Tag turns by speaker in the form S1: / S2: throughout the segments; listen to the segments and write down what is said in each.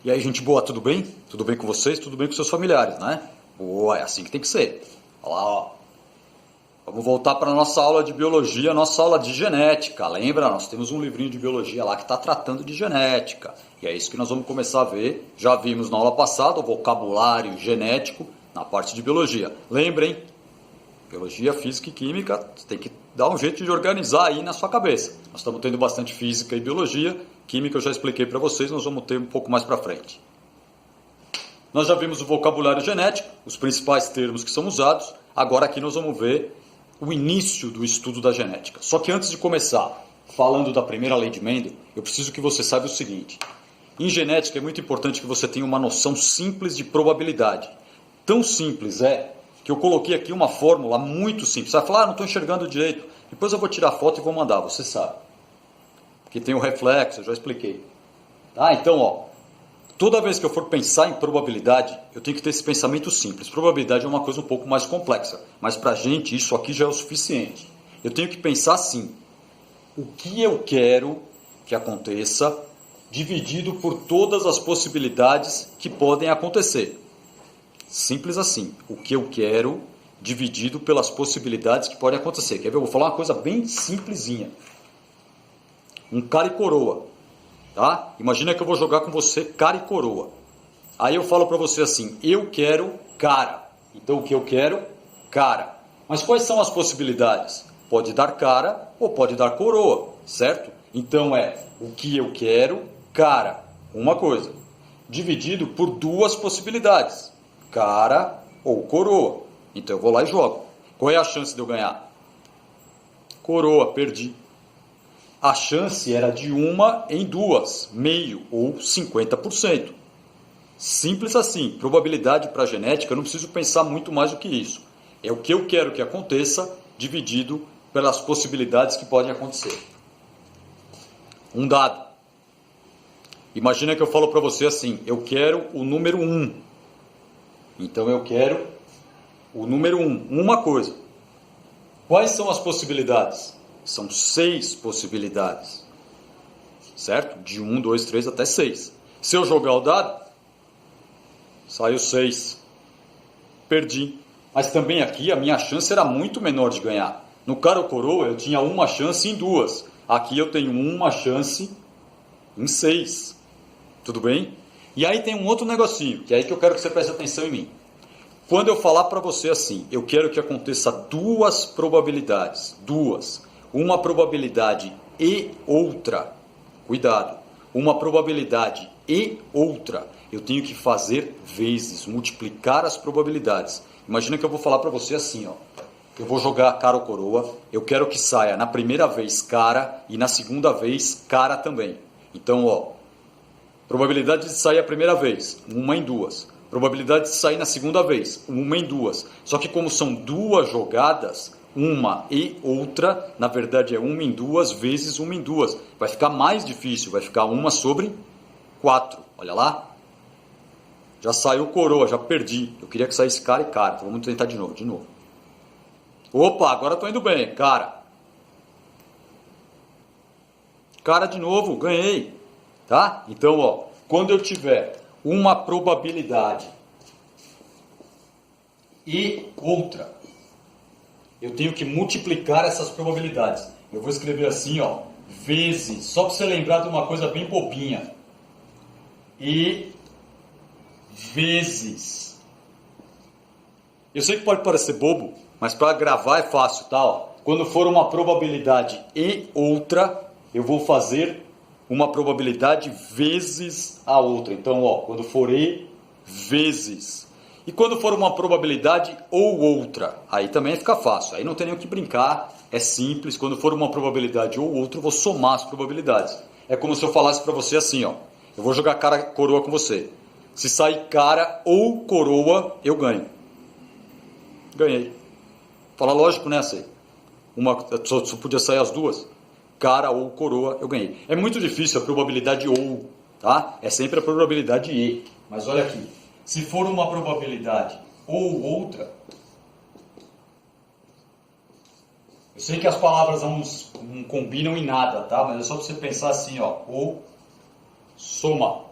S1: E aí, gente boa, tudo bem? Tudo bem com vocês? Tudo bem com seus familiares, né? Boa, é assim que tem que ser. Olha lá, ó. Vamos voltar para a nossa aula de biologia, nossa aula de genética. Lembra? Nós temos um livrinho de biologia lá que está tratando de genética. E é isso que nós vamos começar a ver. Já vimos na aula passada o vocabulário genético na parte de biologia. Lembrem, biologia, física e química, você tem que dar um jeito de organizar aí na sua cabeça. Nós estamos tendo bastante física e biologia. Química eu já expliquei para vocês, nós vamos ter um pouco mais para frente. Nós já vimos o vocabulário genético, os principais termos que são usados. Agora aqui nós vamos ver o início do estudo da genética. Só que antes de começar falando da primeira lei de Mendel, eu preciso que você saiba o seguinte. Em genética é muito importante que você tenha uma noção simples de probabilidade. Tão simples é que eu coloquei aqui uma fórmula muito simples. Você vai falar, não estou enxergando direito. Depois eu vou tirar a foto e vou mandar, você sabe. Porque tem o reflexo, eu já expliquei. Tá? Então, ó, toda vez que eu for pensar em probabilidade, eu tenho que ter esse pensamento simples. Probabilidade é uma coisa um pouco mais complexa, mas para a gente isso aqui já é o suficiente. Eu tenho que pensar assim, o que eu quero que aconteça, dividido por todas as possibilidades que podem acontecer. Simples assim, o que eu quero, dividido pelas possibilidades que podem acontecer. Quer ver? Eu vou falar uma coisa bem simplesinha. Um cara e coroa. Tá? Imagina que eu vou jogar com você cara e coroa. Aí eu falo para você assim, eu quero cara. Então o que eu quero? Cara. Mas quais são as possibilidades? Pode dar cara ou pode dar coroa, certo? Então é o que eu quero, cara, uma coisa. Dividido por duas possibilidades, cara ou coroa. Então eu vou lá e jogo. Qual é a chance de eu ganhar? Coroa, perdi. A chance era de 1 em 2, meio ou 50%. Simples assim. Probabilidade para a genética, eu não preciso pensar muito mais do que isso. É o que eu quero que aconteça, dividido pelas possibilidades que podem acontecer. Um dado. Imagina que eu falo para você assim, eu quero o número 1. Então eu quero o número 1, uma coisa. Quais são as possibilidades? São 6 possibilidades, certo? De 1, 2, 3 até 6. Se eu jogar o dado, saiu 6. Perdi. Mas também aqui a minha chance era muito menor de ganhar. No cara ou coroa eu tinha uma chance em 2. Aqui eu tenho uma chance em 6. Tudo bem? E aí tem um outro negocinho, que é aí que eu quero que você preste atenção em mim. Quando eu falar para você assim, eu quero que aconteça 2 probabilidades. 2. Uma probabilidade e outra. Cuidado. Uma probabilidade e outra. Eu tenho que fazer vezes, multiplicar as probabilidades. Imagina que eu vou falar para você assim, ó. Eu vou jogar cara ou coroa. Eu quero que saia na primeira vez cara e na segunda vez cara também. Então, ó. Probabilidade de sair a primeira vez, 1 em 2. Probabilidade de sair na segunda vez, 1 em 2. Só que como são 2 jogadas, uma e outra, na verdade é 1 em 2 vezes 1 em 2. Vai ficar mais difícil, vai ficar 1 sobre 4. Olha lá. Já saiu coroa, já perdi. Eu queria que saísse cara e cara. Então vamos tentar de novo. Opa, agora estou indo bem, cara. Cara de novo, ganhei. Tá? Então, ó, quando eu tiver uma probabilidade e outra, eu tenho que multiplicar essas probabilidades. Eu vou escrever assim, ó, vezes, só para você lembrar de uma coisa bem bobinha. E vezes. Eu sei que pode parecer bobo, mas para gravar é fácil, tá? Ó, quando for uma probabilidade e outra, eu vou fazer uma probabilidade vezes a outra. Então, ó, quando for e vezes. E quando for uma probabilidade ou outra, aí também fica fácil. Aí não tem nem o que brincar, é simples. Quando for uma probabilidade ou outra, eu vou somar as probabilidades. É como se eu falasse para você assim, ó. Eu vou jogar cara coroa com você. Se sair cara ou coroa, eu ganho. Ganhei. Fala lógico nessa aí. Só podia sair as duas. Cara ou coroa, eu ganhei. É muito difícil a probabilidade ou, tá? É sempre a probabilidade e. Mas olha aqui, se for uma probabilidade ou outra, eu sei que as palavras não combinam em nada, tá? Mas é só você pensar assim, ó, ou soma.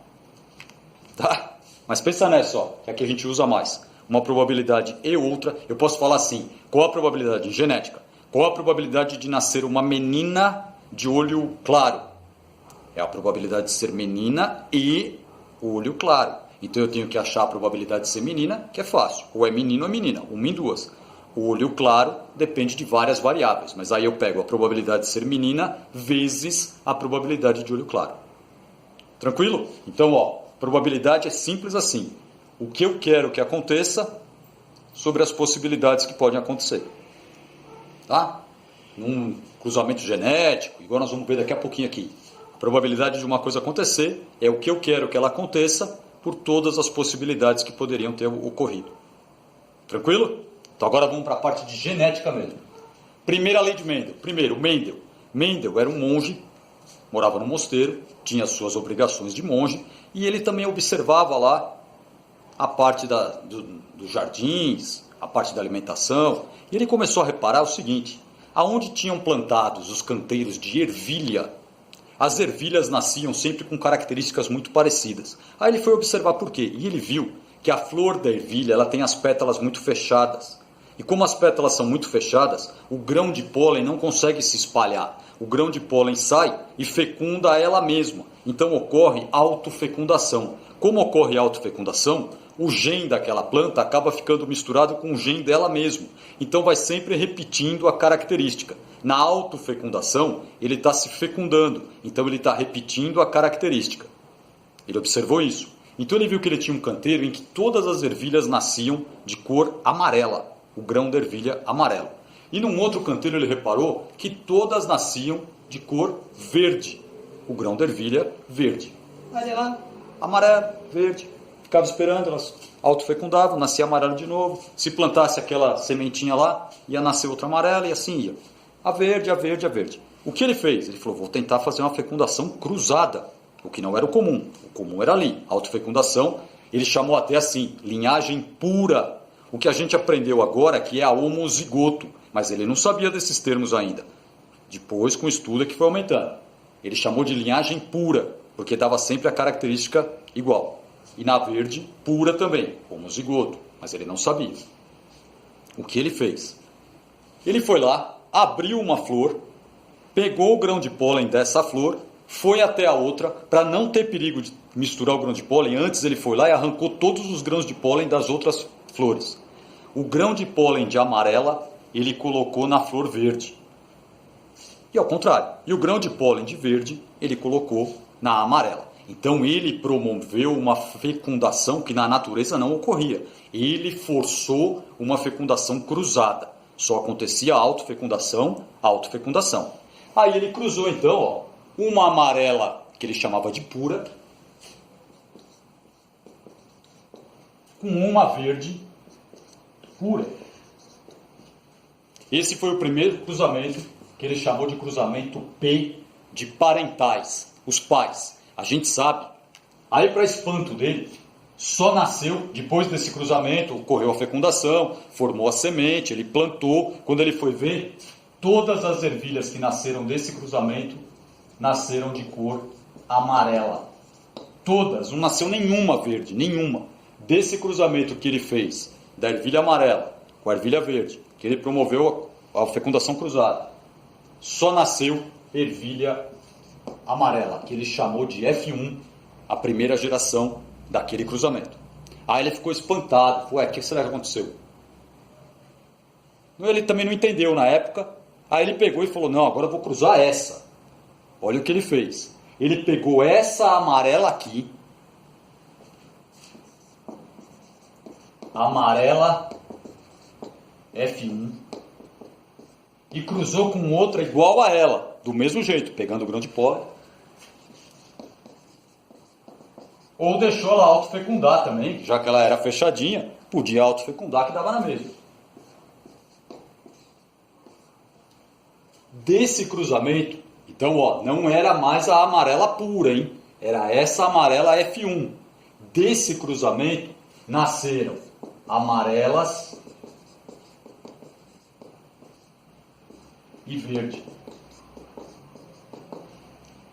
S1: Tá? Mas pensa nessa, ó, que aqui a gente usa mais. Uma probabilidade e outra. Eu posso falar assim, qual a probabilidade em genética? Qual a probabilidade de nascer uma menina de olho claro? É a probabilidade de ser menina e olho claro. Então eu tenho que achar a probabilidade de ser menina, que é fácil. Ou é menino ou é menina, uma em duas. O olho claro depende de várias variáveis, mas aí eu pego a probabilidade de ser menina vezes a probabilidade de olho claro. Tranquilo? Então, ó, probabilidade é simples assim. O que eu quero que aconteça sobre as possibilidades que podem acontecer. Tá? Num cruzamento genético, igual nós vamos ver daqui a pouquinho aqui. A probabilidade de uma coisa acontecer é o que eu quero que ela aconteça por todas as possibilidades que poderiam ter ocorrido. Tranquilo? Então agora vamos para a parte de genética mesmo. Primeira lei de Mendel. Primeiro, Mendel. Mendel era um monge, morava no mosteiro, tinha suas obrigações de monge, e ele também observava lá a parte dos jardins, a parte da alimentação, e ele começou a reparar o seguinte: aonde tinham plantados os canteiros de ervilha, as ervilhas nasciam sempre com características muito parecidas. Aí ele foi observar por quê, e ele viu que a flor da ervilha ela tem as pétalas muito fechadas. E como as pétalas são muito fechadas, o grão de pólen não consegue se espalhar. O grão de pólen sai e fecunda ela mesma. Então ocorre autofecundação. Como ocorre autofecundação, o gene daquela planta acaba ficando misturado com o gene dela mesmo. Então vai sempre repetindo a característica. Na autofecundação, ele está se fecundando. Então ele está repetindo a característica. Ele observou isso. Então ele viu que ele tinha um canteiro em que todas as ervilhas nasciam de cor amarela. O grão da ervilha amarelo. E num outro canteiro ele reparou que todas nasciam de cor verde. O grão da ervilha verde. Aí ele lá, amarelo, verde. Ficava esperando, elas autofecundavam, nascia amarelo de novo. Se plantasse aquela sementinha lá, ia nascer outra amarela e assim ia. A verde, a verde, a verde. O que ele fez? Ele falou, vou tentar fazer uma fecundação cruzada. O que não era o comum. O comum era ali, autofecundação. Ele chamou até assim, linhagem pura. O que a gente aprendeu agora que é a homozigoto, mas ele não sabia desses termos ainda. Depois, com o estudo, é que foi aumentando. Ele chamou de linhagem pura, porque dava sempre a característica igual. E na verde, pura também, homozigoto, mas ele não sabia. O que ele fez? Ele foi lá, abriu uma flor, pegou o grão de pólen dessa flor, foi até a outra, para não ter perigo de misturar o grão de pólen, antes ele foi lá e arrancou todos os grãos de pólen das outras flores. O grão de pólen de amarela, ele colocou na flor verde. E ao contrário. E o grão de pólen de verde, ele colocou na amarela. Então ele promoveu uma fecundação que na natureza não ocorria. Ele forçou uma fecundação cruzada. Só acontecia autofecundação, autofecundação. Aí ele cruzou então, ó, uma amarela que ele chamava de pura, com uma verde pura. Esse foi o primeiro cruzamento que ele chamou de cruzamento P de parentais, os pais. A gente sabe. Aí, para espanto dele, só nasceu, depois desse cruzamento, ocorreu a fecundação, formou a semente, ele plantou. Quando ele foi ver, todas as ervilhas que nasceram desse cruzamento nasceram de cor amarela. Todas, não nasceu nenhuma verde, nenhuma. Desse cruzamento que ele fez, da ervilha amarela com a ervilha verde, que ele promoveu a fecundação cruzada, só nasceu ervilha amarela, que ele chamou de F1, a primeira geração daquele cruzamento. Aí ele ficou espantado, ué, o que será que aconteceu? Ele também não entendeu na época, aí ele pegou e falou, não, agora eu vou cruzar essa. Olha o que ele fez. Ele pegou essa amarela aqui, amarela F1, e cruzou com outra igual a ela, do mesmo jeito, pegando o grão de pólen. Ou deixou ela autofecundar também, já que ela era fechadinha, podia autofecundar que dava na mesma. Desse cruzamento, então, ó, não era mais a amarela pura, hein? Era essa amarela F1. Desse cruzamento nasceram amarelas e verde.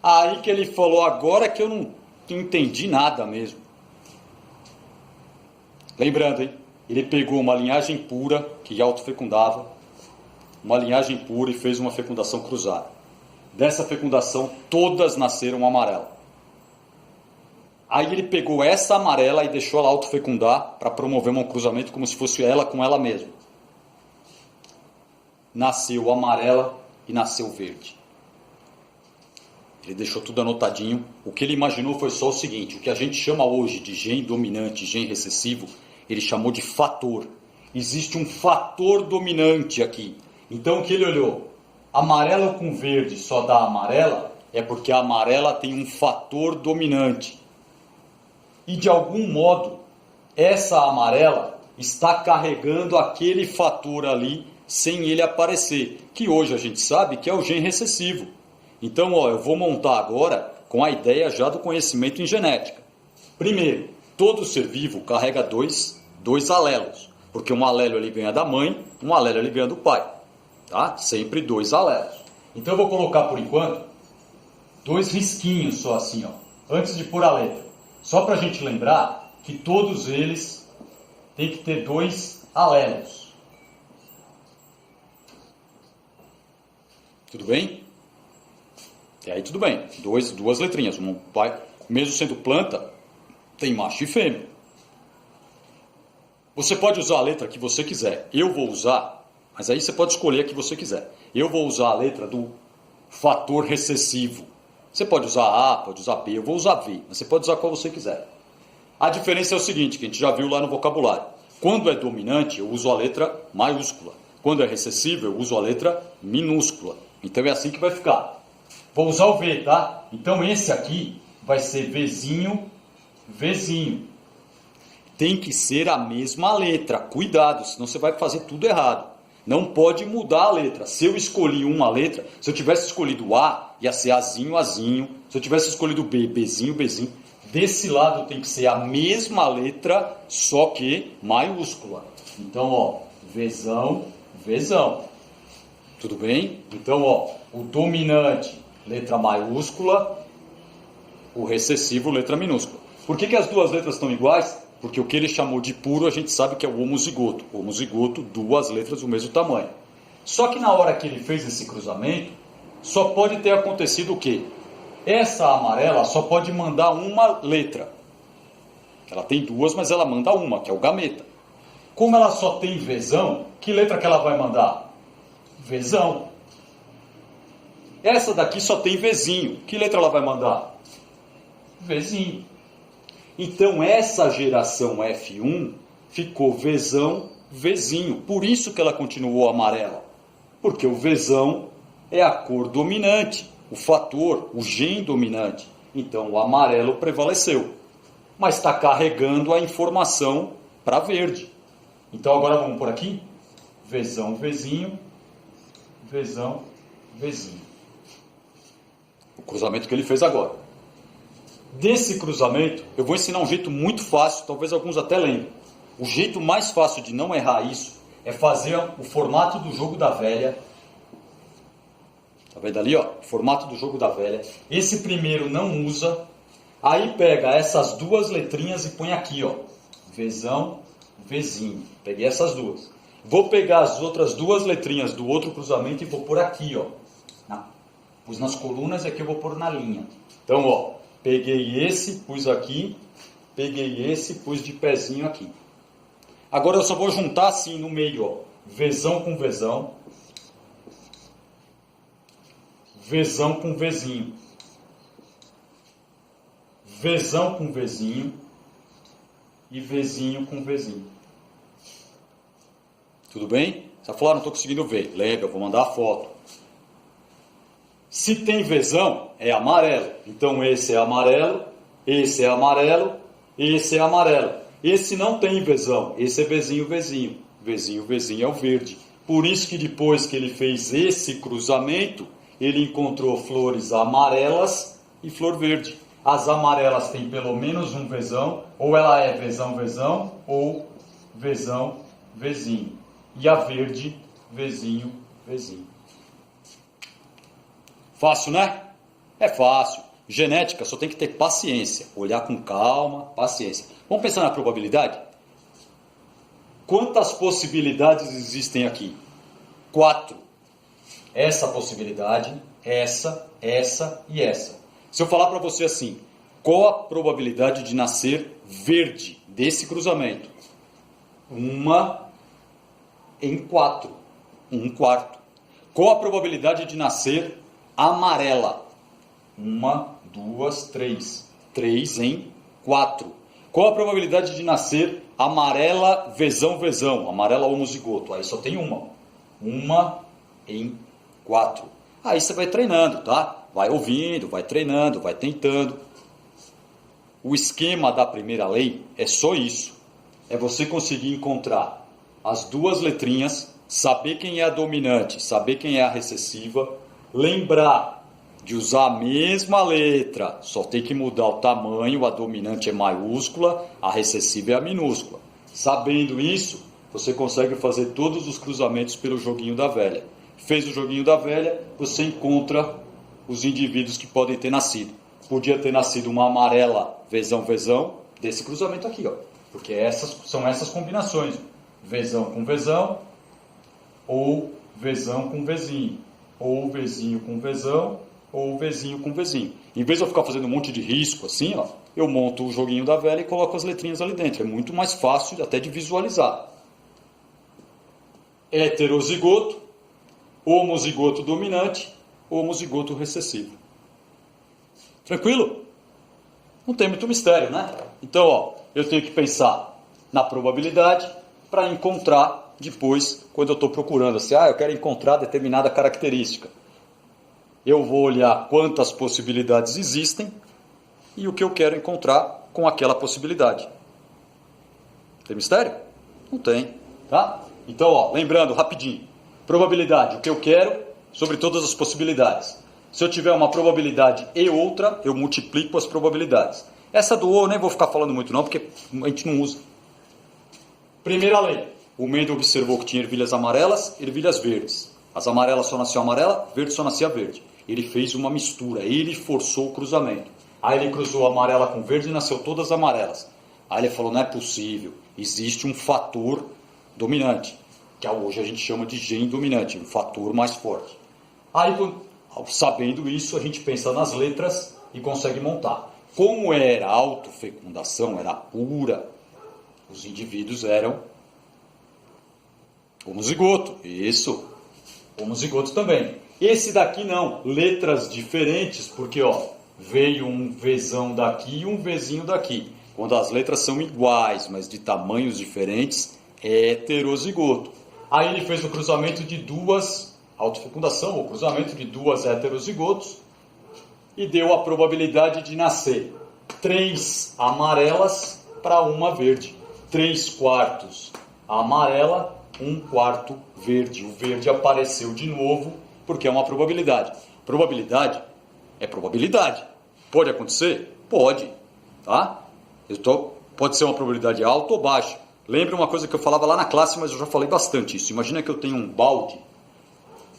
S1: Aí que ele falou, agora que eu não entendi nada mesmo. Lembrando, hein? Ele pegou uma linhagem pura, que autofecundava, uma linhagem pura e fez uma fecundação cruzada. Dessa fecundação, todas nasceram amarela. Aí ele pegou essa amarela e deixou ela autofecundar para promover um cruzamento como se fosse ela com ela mesma. Nasceu amarela e nasceu verde. Ele deixou tudo anotadinho. O que ele imaginou foi só o seguinte: o que a gente chama hoje de gene dominante, gene recessivo, ele chamou de fator. Existe um fator dominante aqui. Então o que ele olhou? Amarelo com verde só dá amarela, é porque a amarela tem um fator dominante. E de algum modo, essa amarela está carregando aquele fator ali sem ele aparecer, que hoje a gente sabe que é o gene recessivo. Então, eu vou montar agora com a ideia já do conhecimento em genética. Primeiro, todo ser vivo carrega dois alelos, porque um alelo ele ganha da mãe, um alelo ele ganha do pai. Tá? Sempre 2 alelos. Então eu vou colocar por enquanto 2 risquinhos só assim, antes de pôr a letra. Só para a gente lembrar que todos eles têm que ter 2 alelos. Tudo bem? E aí tudo bem. 2 letrinhas. Um pai, mesmo sendo planta, tem macho e fêmea. Você pode usar a letra que você quiser. Eu vou usar, mas aí você pode escolher a que você quiser. Eu vou usar a letra do fator recessivo. Você pode usar A, pode usar B, eu vou usar V, mas você pode usar qual você quiser. A diferença é o seguinte, que a gente já viu lá no vocabulário. Quando é dominante, eu uso a letra maiúscula. Quando é recessivo, eu uso a letra minúscula. Então é assim que vai ficar. Vou usar o V, tá? Então esse aqui vai ser Vzinho, Vzinho. Tem que ser a mesma letra. Cuidado, senão você vai fazer tudo errado. Não pode mudar a letra. Se eu escolhi uma letra, se eu tivesse escolhido A, ia ser Azinho, Azinho. Se eu tivesse escolhido B, Bzinho, Bzinho. Desse lado tem que ser a mesma letra, só que maiúscula. Então, Vzão, Vzão. Tudo bem? Então, o dominante, letra maiúscula, o recessivo, letra minúscula. Por que as duas letras estão iguais? Porque o que ele chamou de puro, a gente sabe que é o homozigoto. O homozigoto, 2 letras do mesmo tamanho. Só que na hora que ele fez esse cruzamento, só pode ter acontecido o quê? Essa amarela só pode mandar uma letra. Ela tem 2, mas ela manda uma, que é o gameta. Como ela só tem Vzão, que letra que ela vai mandar? Vzão. Essa daqui só tem Vzinho. Que letra ela vai mandar? Vzinho. Então, essa geração F1 ficou Vzão, Vzinho. Por isso que ela continuou amarela. Porque o Vzão é a cor dominante, o fator, o gene dominante. Então, o amarelo prevaleceu. Mas está carregando a informação para verde. Então, agora vamos por aqui. Vzão, Vzinho, Vzão, Vzinho. O cruzamento que ele fez agora. Desse cruzamento, eu vou ensinar um jeito muito fácil, talvez alguns até lembrem. O jeito mais fácil de não errar isso é fazer o formato do jogo da velha. Tá vendo ali, O formato do jogo da velha. Esse primeiro não usa. Aí pega essas 2 letrinhas e põe aqui, Vzão, Vzinho. Peguei essas 2. Vou pegar as outras 2 letrinhas do outro cruzamento e vou pôr aqui, Pus nas colunas e aqui eu vou pôr na linha. Então, peguei esse, pus aqui, peguei esse, pus de pezinho aqui. Agora eu só vou juntar assim no meio, Vzão com Vzão, Vzão com Vzinho, Vzão com Vzinho e Vzinho com Vzinho. Tudo bem? Você falou, não estou conseguindo ver. Legal, vou mandar a foto. Se tem Vzão, é amarelo. Então esse é amarelo, esse é amarelo, esse é amarelo. Esse não tem Vzão, esse é Vzinho, Vzinho. Vzinho, Vzinho é o verde. Por isso que depois que ele fez esse cruzamento, ele encontrou flores amarelas e flor verde. As amarelas têm pelo menos um Vzão, ou ela é Vzão, Vzão, ou Vzão, Vzinho. E a verde, Vzinho, Vzinho. Fácil, né? É fácil. Genética só tem que ter paciência. Olhar com calma, paciência. Vamos pensar na probabilidade? Quantas possibilidades existem aqui? 4. Essa possibilidade, essa e essa. Se eu falar para você assim, qual a probabilidade de nascer verde desse cruzamento? 1 em 4. 1/4. Qual a probabilidade de nascer amarela? 1, 2, 3. 3 em 4. Qual a probabilidade de nascer amarela vezão? Amarela homozigoto. Aí só tem uma. 1 em 4. Aí você vai treinando, tá? Vai ouvindo, vai treinando, vai tentando. O esquema da primeira lei é só isso. É você conseguir encontrar as duas letrinhas, saber quem é a dominante, saber quem é a recessiva, lembrar de usar a mesma letra, só tem que mudar o tamanho, a dominante é maiúscula, a recessiva é a minúscula. Sabendo isso, você consegue fazer todos os cruzamentos pelo joguinho da velha. Fez o joguinho da velha, você encontra os indivíduos que podem ter nascido. Podia ter nascido uma amarela vezão, desse cruzamento aqui, ó. Porque são essas combinações. Vezão com vezão, ou vezão com vezinho, ou vezinho com vezão, ou vezinho com vezinho. Em vez de eu ficar fazendo um monte de risco assim, ó, eu monto o joguinho da velha e coloco as letrinhas ali dentro. É muito mais fácil até de visualizar. Heterozigoto, homozigoto dominante, homozigoto recessivo. Tranquilo? Não tem muito mistério, né? Então, ó, eu tenho que pensar na probabilidade para encontrar depois, quando eu estou procurando assim, eu quero encontrar determinada característica. Eu vou olhar quantas possibilidades existem e o que eu quero encontrar com aquela possibilidade. Tem mistério? Não tem, tá? Então, ó, lembrando rapidinho, probabilidade, o que eu quero sobre todas as possibilidades. Se eu tiver uma probabilidade e outra, eu multiplico as probabilidades. Essa do ou eu nem vou ficar falando muito não, porque a gente não usa. Primeira lei. O Mendel observou que tinha ervilhas amarelas e ervilhas verdes. As amarelas só nasciam amarela, verde só nascia verde. Ele fez uma mistura, ele forçou o cruzamento. Aí ele cruzou a amarela com verde e nasceu todas amarelas. Aí ele falou, não é possível, existe um fator dominante, que hoje a gente chama de gene dominante, um fator mais forte. Aí, sabendo isso, a gente pensa nas letras e consegue montar. Como era autofecundação, era pura, os indivíduos eram homozigoto. Isso, homozigoto também. Esse daqui não, letras diferentes, porque ó, veio um Vzão daqui e um Vzinho daqui. Quando as letras são iguais, mas de tamanhos diferentes, é heterozigoto. Aí ele fez o cruzamento de duas, autofecundação, ou cruzamento de duas heterozigotos, e deu a probabilidade de nascer 3 amarelas para uma verde. 3/4 amarela, 1/4 verde. O verde apareceu de novo, porque é uma probabilidade. Probabilidade é probabilidade. Pode acontecer? Pode. Tá? Pode ser uma probabilidade alta ou baixa. Lembra uma coisa que eu falava lá na classe, mas eu já falei bastante isso. Imagina que eu tenho um balde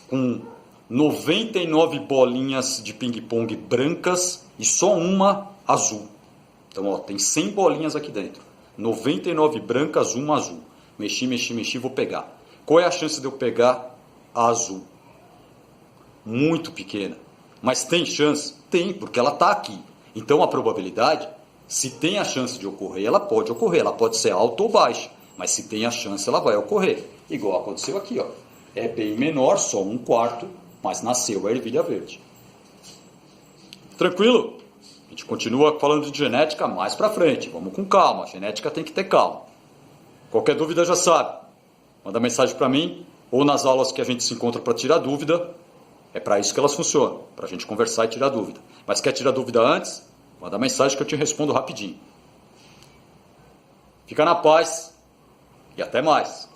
S1: com 99 bolinhas de ping-pong brancas e só uma azul. Então, ó, tem 100 bolinhas aqui dentro. 99 brancas, uma azul. Mexi, vou pegar. Qual é a chance de eu pegar a azul? Muito pequena. Mas tem chance? Tem, porque ela está aqui. Então, a probabilidade, se tem a chance de ocorrer, ela pode ocorrer. Ela pode ser alta ou baixa. Mas se tem a chance, ela vai ocorrer. Igual aconteceu aqui, ó. É bem menor, só 1/4, mas nasceu a ervilha verde. Tranquilo? A gente continua falando de genética mais pra frente. Vamos com calma. A genética tem que ter calma. Qualquer dúvida já sabe. Manda mensagem para mim ou nas aulas que a gente se encontra para tirar dúvida. É para isso que elas funcionam, para a gente conversar e tirar dúvida. Mas quer tirar dúvida antes? Manda mensagem que eu te respondo rapidinho. Fica na paz e até mais.